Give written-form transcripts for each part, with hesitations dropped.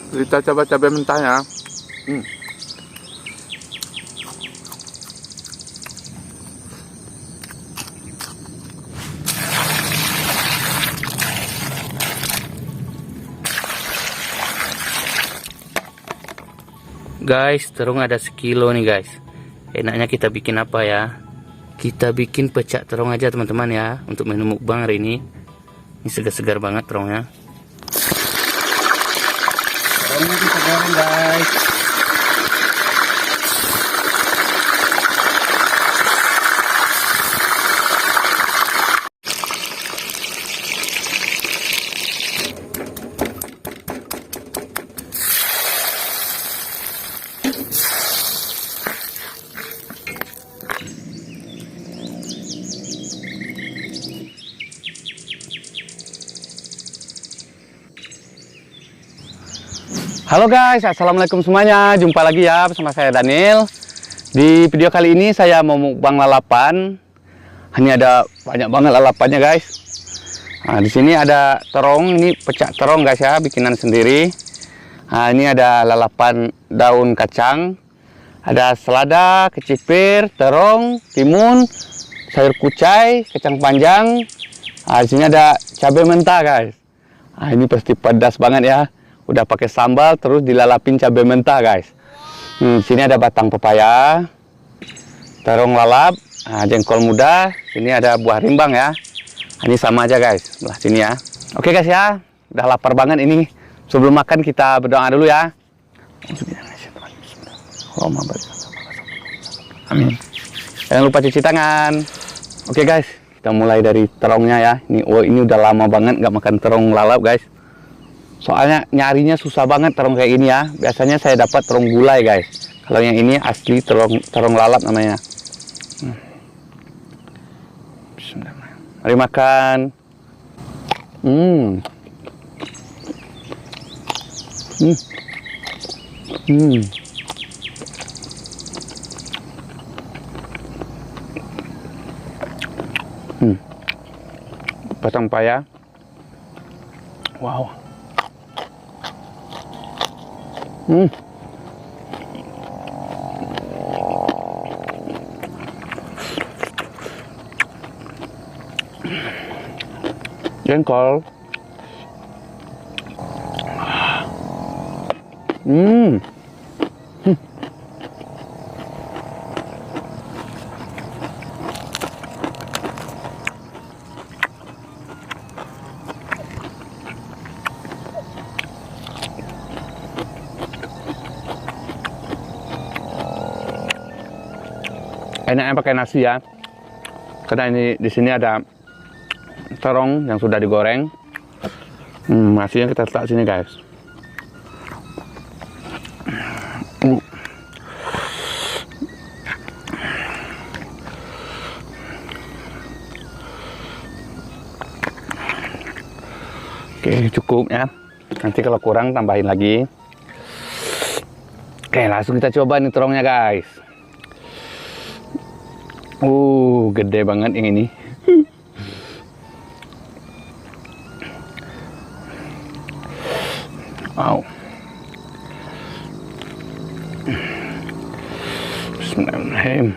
Kita coba cabai mentah ya. Guys, terung ada sekilo nih guys. Enaknya kita bikin apa ya? Kita bikin pecak terung aja teman-teman ya, untuk menu mukbang hari ini. Ini segar-segar banget terungnya. Terungnya kita goreng guys. Halo guys, assalamualaikum semuanya. Jumpa lagi ya bersama saya Daniel. Di video kali ini saya mau mukbang lalapan. Ini ada banyak banget lalapannya guys. Nah, di sini ada terong, ini pecak terong guys ya, bikinan sendiri. Nah, ini ada lalapan daun kacang, ada selada, kecipir, terong, timun, sayur kucai, kacang panjang. Nah, di sini ada cabai mentah guys. Nah, ini pasti pedas banget ya. Udah pakai sambal terus dilalapin cabai mentah guys. Sini ada batang pepaya, terong lalap, jengkol muda. Sini ada buah rimbang ya. Ini sama aja guys, sebelah sini ya. Oke guys ya, udah lapar banget ini. Sebelum makan kita berdoa dulu ya. Amin. Jangan lupa cuci tangan. Oke guys, kita mulai dari terongnya ya. Ini udah lama banget nggak makan terong lalap guys. Soalnya nyarinya susah banget terong kayak ini ya. Biasanya saya dapat terong gulai guys. Kalau yang ini asli terong lalap namanya. Mari makan. Batang paya. Wow. Jengkol. Enaknya pakai nasi ya, karena ini di sini ada terong yang sudah digoreng. Nasinya kita letak sini guys. Oke, cukup ya. Nanti kalau kurang tambahin lagi. Oke, langsung kita coba nih terongnya guys. Gede banget yang ini. Wow. Bismillahirrahmanirrahim.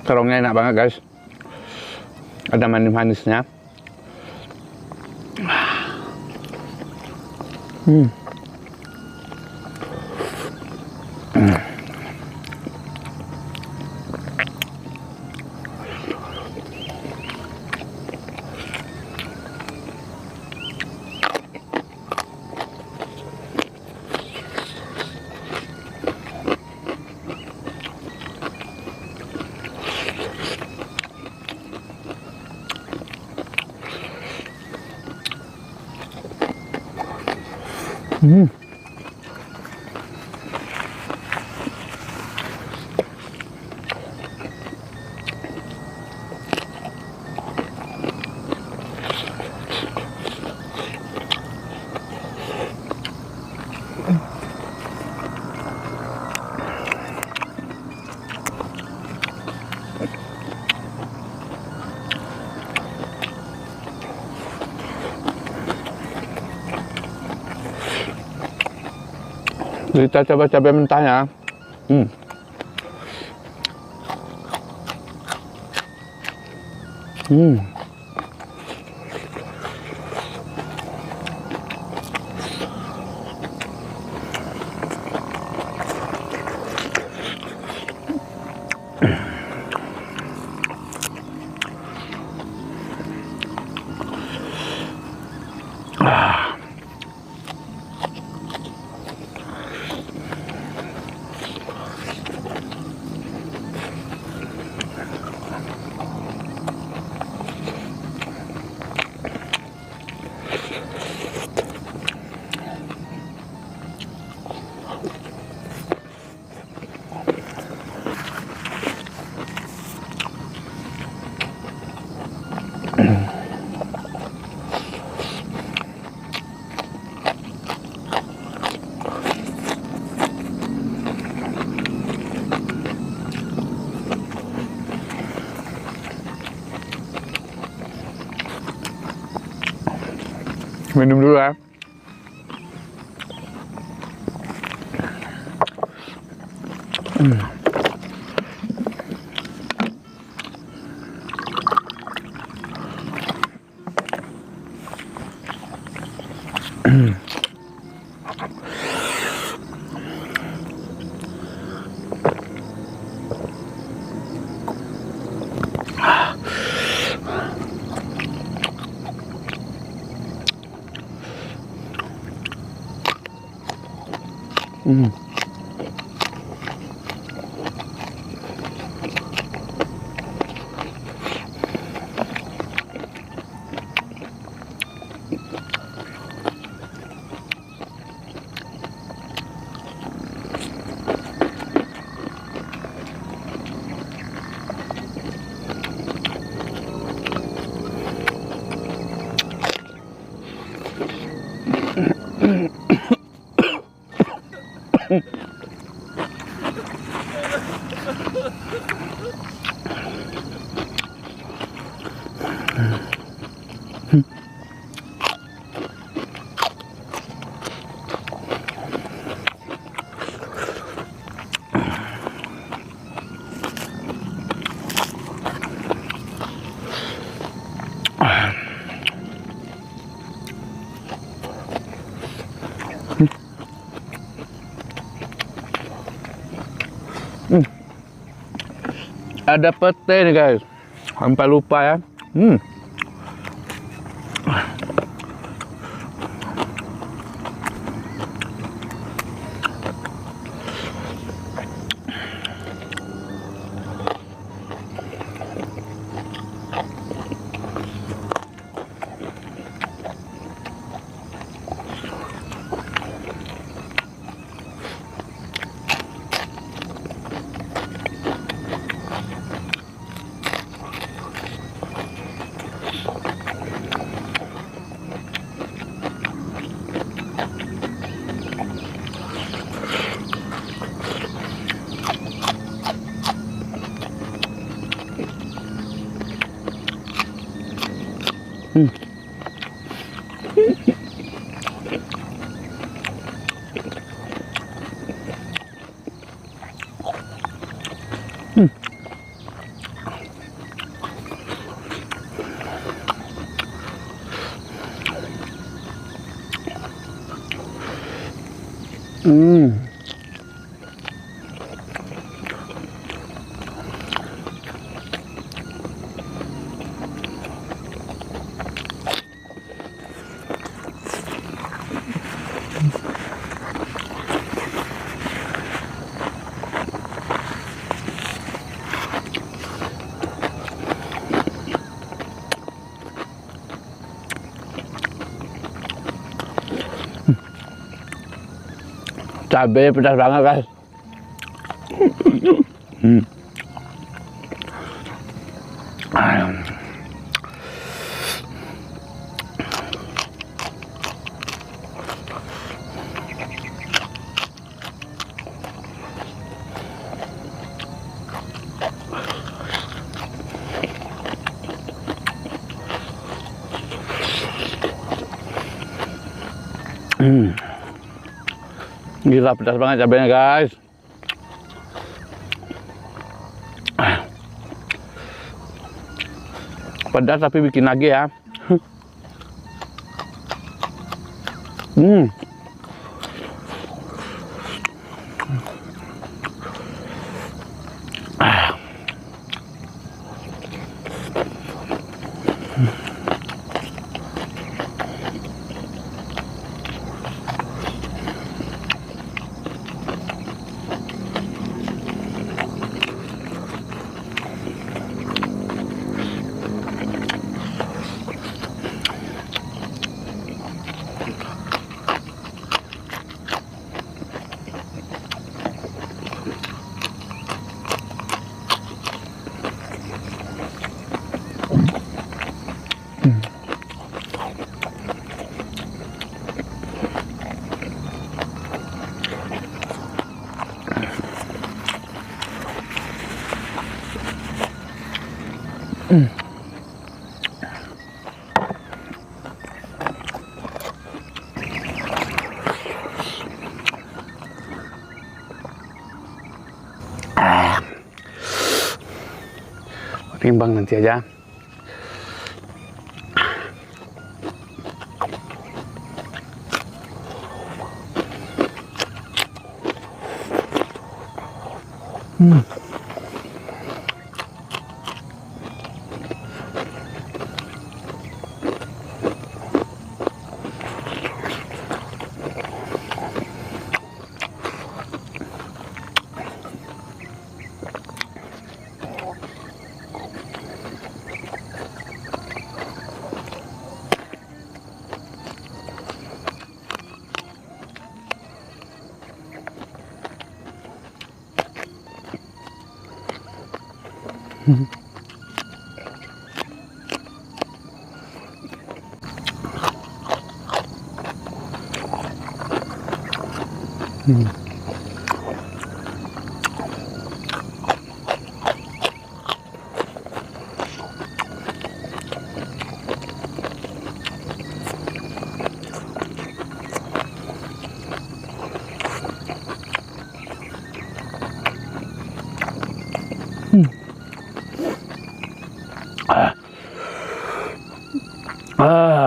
Terongnya enak banget guys. Ada manis-manisnya. Kita coba cabai mentahnya. Minum dulu ya. Ada pete nih guys, sampai lupa ya. Cabai pedas banget guys. Gila, pedas banget cabenya guys. Pedas tapi bikin lagi ya. Timbang nanti aja.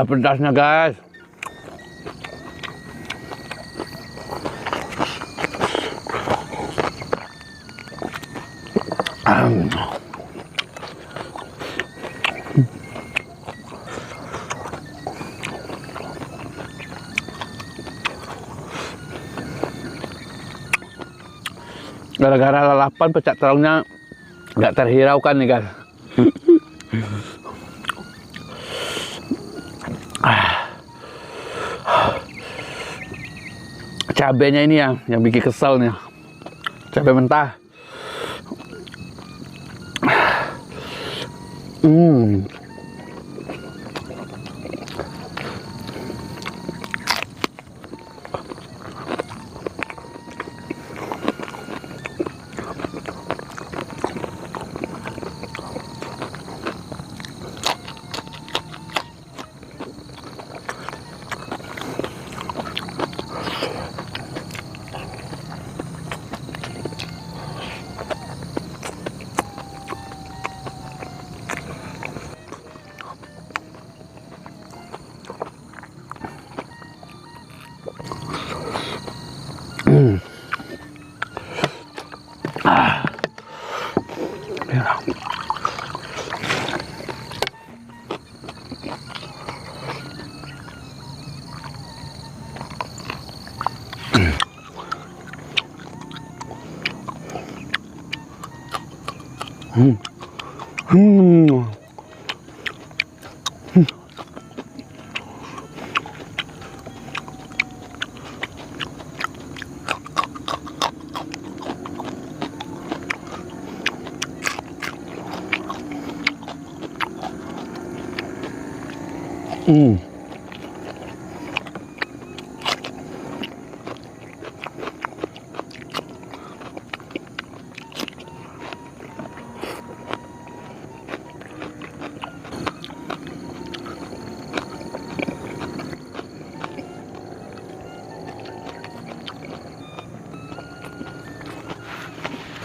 Pedasnya guys. Gara-gara lalapan pecah telurnya nggak terhiraukan nih guys. Cabenya ini yang bikin kesel nih, cabai mentah.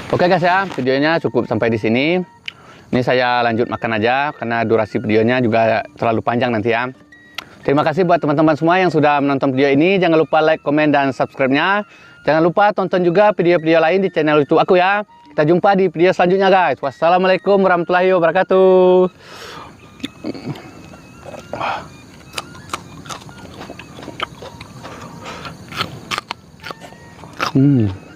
Oke guys ya, videonya cukup sampai di sini. Ini saya lanjut makan aja karena durasi videonya juga terlalu panjang nanti ya. Terima kasih buat teman-teman semua yang sudah menonton video ini. Jangan lupa like, komen, dan subscribe-nya. Jangan lupa tonton juga video-video lain di channel YouTube aku ya. Kita jumpa di video selanjutnya guys. Wassalamualaikum warahmatullahi wabarakatuh. Hmm.